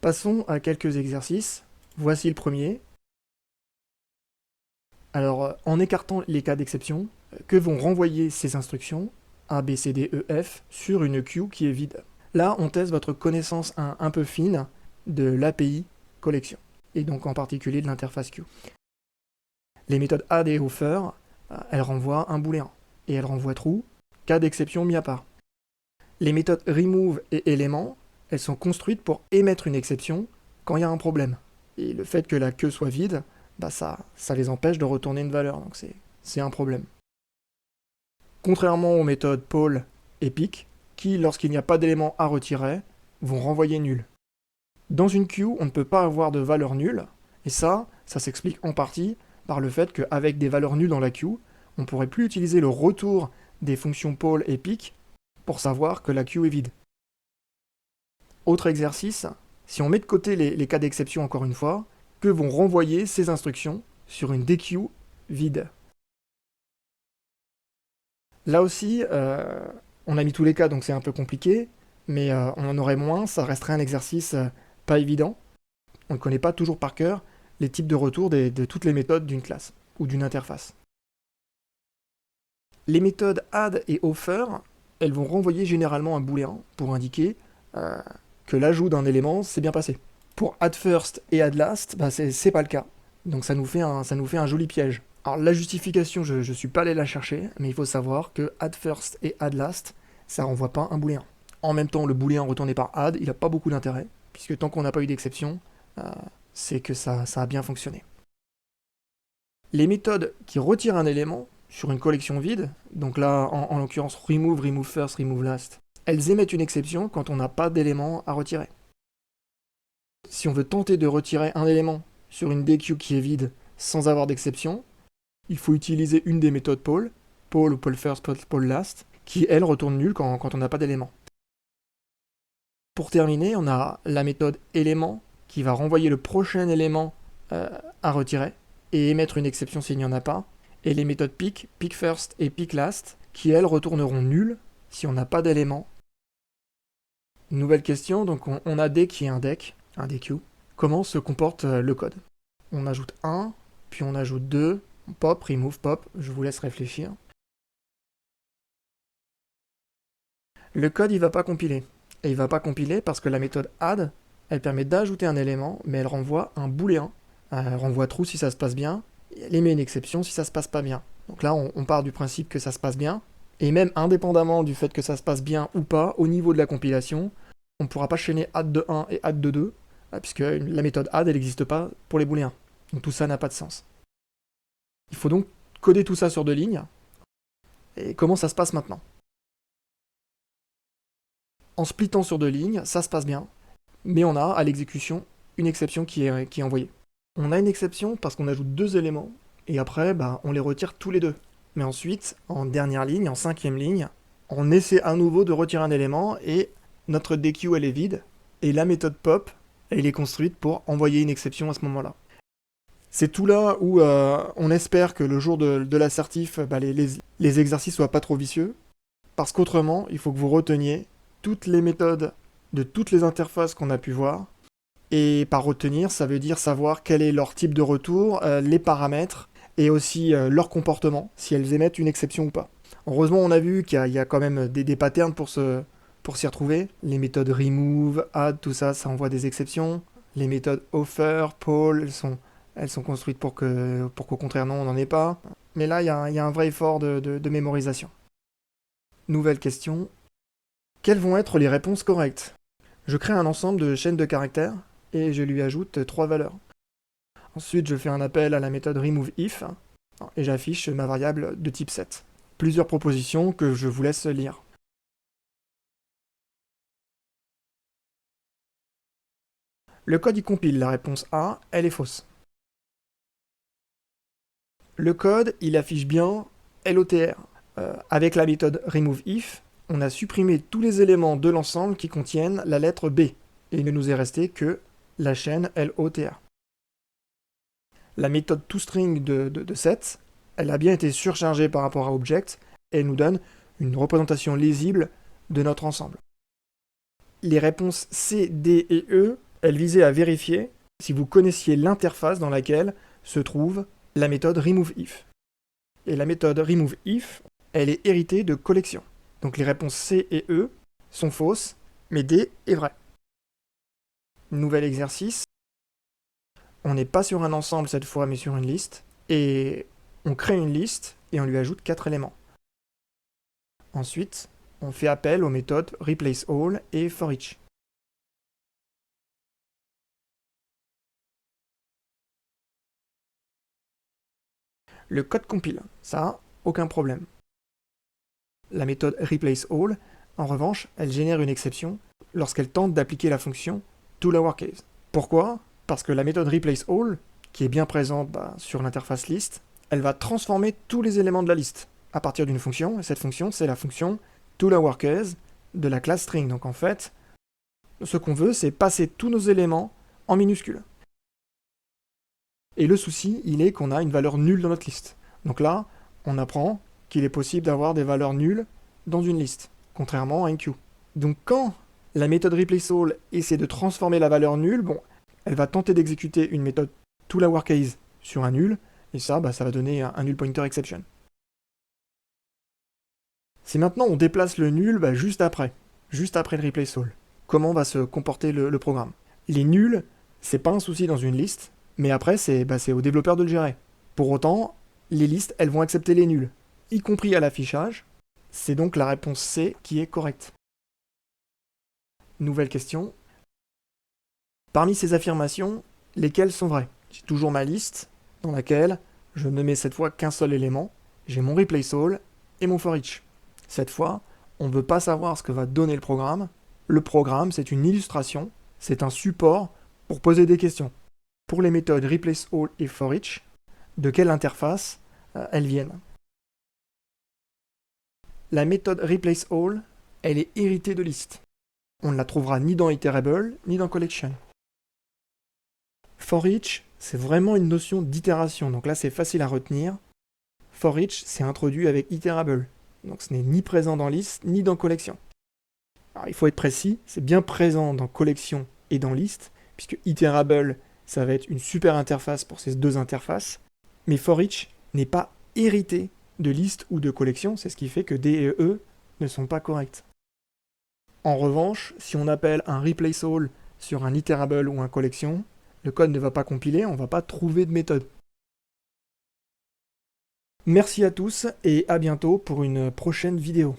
Passons à quelques exercices. Voici le premier. Alors, en écartant les cas d'exception, que vont renvoyer ces instructions A, B, C, D, E, F sur une queue qui est vide. Là, on teste votre connaissance un peu fine de l'API collection, et donc en particulier de l'interface queue. Les méthodes add et offer, elles renvoient un booléen, et elles renvoient true, cas d'exception mis à part. Les méthodes remove et element, elles sont construites pour émettre une exception quand il y a un problème. Et le fait que la queue soit vide, ça les empêche de retourner une valeur, donc c'est un problème. Contrairement aux méthodes poll et pick, qui, lorsqu'il n'y a pas d'élément à retirer, vont renvoyer nul. Dans une queue, on ne peut pas avoir de valeur nulle, et ça s'explique en partie par le fait qu'avec des valeurs nulles dans la queue, on ne pourrait plus utiliser le retour des fonctions poll et pick pour savoir que la queue est vide. Autre exercice, si on met de côté les cas d'exception encore une fois, que vont renvoyer ces instructions sur une DQ vide. Là aussi, on a mis tous les cas, donc c'est un peu compliqué, mais on en aurait moins, ça resterait un exercice pas évident. On ne connaît pas toujours par cœur les types de retour de toutes les méthodes d'une classe ou d'une interface. Les méthodes add et offer, elles vont renvoyer généralement un booléen pour indiquer que l'ajout d'un élément s'est bien passé. Pour add first et add last, c'est pas le cas. Donc ça nous fait un joli piège. Alors la justification, je ne suis pas allé la chercher, mais il faut savoir que add first et add last, ça renvoie pas un booléen. En même temps, le booléen retourné par add, il n'a pas beaucoup d'intérêt, puisque tant qu'on n'a pas eu d'exception, c'est que ça a bien fonctionné. Les méthodes qui retirent un élément sur une collection vide, donc là en l'occurrence remove, remove first, remove last, elles émettent une exception quand on n'a pas d'élément à retirer. Si on veut tenter de retirer un élément sur une DQ qui est vide sans avoir d'exception, il faut utiliser une des méthodes poll ou poll first, poll last, qui elle retourne nul quand on n'a pas d'élément. Pour terminer, on a la méthode élément qui va renvoyer le prochain élément à retirer et émettre une exception s'il n'y en a pas, et les méthodes pick, pick first et pick last, qui elles retourneront nul si on n'a pas d'élément. Nouvelle question, donc on a D qui est un deck, un DQ. Comment se comporte le code? On ajoute 1, puis on ajoute 2, pop, remove, pop, je vous laisse réfléchir. Le code il va pas compiler. Et il va pas compiler parce que la méthode add, elle permet d'ajouter un élément, mais elle renvoie un booléen. Elle renvoie true si ça se passe bien, et elle émet une exception si ça se passe pas bien. Donc là on part du principe que ça se passe bien, et même indépendamment du fait que ça se passe bien ou pas, au niveau de la compilation, on ne pourra pas chaîner add de 1 et add de 2, puisque la méthode add elle n'existe pas pour les booléens. Donc tout ça n'a pas de sens. Il faut donc coder tout ça sur 2 lignes. Et comment ça se passe maintenant? En splittant sur 2 lignes, ça se passe bien, mais on a à l'exécution une exception qui est envoyée. On a une exception parce qu'on ajoute 2 éléments, et après on les retire tous les deux. Mais ensuite, en dernière ligne, en 5e ligne, on essaie à nouveau de retirer un élément, et notre DQ elle est vide, et la méthode pop, elle est construite pour envoyer une exception à ce moment-là. C'est tout là où on espère que le jour de l'assertif, les exercices soient pas trop vicieux, parce qu'autrement, il faut que vous reteniez toutes les méthodes de toutes les interfaces qu'on a pu voir, et par retenir, ça veut dire savoir quel est leur type de retour, les paramètres, et aussi leur comportement, si elles émettent une exception ou pas. Heureusement, on a vu qu'il y a quand même des patterns pour s'y retrouver. Les méthodes remove, add, tout ça, ça envoie des exceptions. Les méthodes offer, poll, elles sont construites pour qu'au contraire, non, on n'en ait pas. Mais là, il y a un vrai effort de mémorisation. Nouvelle question. Quelles vont être les réponses correctes? Je crée un ensemble de chaînes de caractères et je lui ajoute 3 valeurs. Ensuite, je fais un appel à la méthode removeIf et j'affiche ma variable de type set. Plusieurs propositions que je vous laisse lire. Le code y compile, la réponse A, elle est fausse. Le code, il affiche bien LOTR. Avec la méthode removeIf, on a supprimé tous les éléments de l'ensemble qui contiennent la lettre B. Et il ne nous est resté que la chaîne LOTR. La méthode toString de set, elle a bien été surchargée par rapport à object, et elle nous donne une représentation lisible de notre ensemble. Les réponses C, D et E, Elle visait à vérifier si vous connaissiez l'interface dans laquelle se trouve la méthode removeIf. Et la méthode removeIf, elle est héritée de collection. Donc les réponses C et E sont fausses, mais D est vrai. Nouvel exercice. On n'est pas sur un ensemble cette fois, mais sur une liste. Et on crée une liste et on lui ajoute 4 éléments. Ensuite, on fait appel aux méthodes replaceAll et forEach. Le code compile, ça, aucun problème. La méthode replaceAll, en revanche, elle génère une exception lorsqu'elle tente d'appliquer la fonction toLowerCase. Pourquoi? Parce que la méthode replaceAll, qui est bien présente sur l'interface list, elle va transformer tous les éléments de la liste à partir d'une fonction, et cette fonction, c'est la fonction toLowerCase de la classe string. Donc en fait, ce qu'on veut, c'est passer tous nos éléments en minuscules. Et le souci, il est qu'on a une valeur nulle dans notre liste. Donc là, on apprend qu'il est possible d'avoir des valeurs nulles dans une liste, contrairement à une queue. Donc quand la méthode replaceAll essaie de transformer la valeur nulle, bon, elle va tenter d'exécuter une méthode toLowerCase sur un nul, et ça, ça va donner un null pointer exception. Si maintenant on déplace le nul juste après le replaceAll, comment va se comporter le programme? Les nuls, c'est pas un souci dans une liste, mais après c'est au développeur de le gérer. Pour autant, les listes, elles vont accepter les nuls, y compris à l'affichage. C'est donc la réponse C qui est correcte. Nouvelle question. Parmi ces affirmations, lesquelles sont vraies? J'ai toujours ma liste, dans laquelle je ne mets cette fois qu'un seul élément. J'ai mon replaceAll et mon forEach. Cette fois, on ne veut pas savoir ce que va donner le programme. Le programme, c'est une illustration, c'est un support pour poser des questions. Pour les méthodes replaceAll et forEach, de quelle interface elles viennent? La méthode replaceAll, elle est héritée de list. On ne la trouvera ni dans iterable, ni dans collection. ForEach, c'est vraiment une notion d'itération, donc là c'est facile à retenir. ForEach, c'est introduit avec iterable, donc ce n'est ni présent dans list, ni dans collection. Alors il faut être précis, c'est bien présent dans collection et dans list, puisque iterable, ça va être une super interface pour ces deux interfaces, mais ForEach n'est pas hérité de list ou de collection, c'est ce qui fait que D et E ne sont pas corrects. En revanche, si on appelle un replaceAll sur un iterable ou un collection, le code ne va pas compiler, on ne va pas trouver de méthode. Merci à tous et à bientôt pour une prochaine vidéo.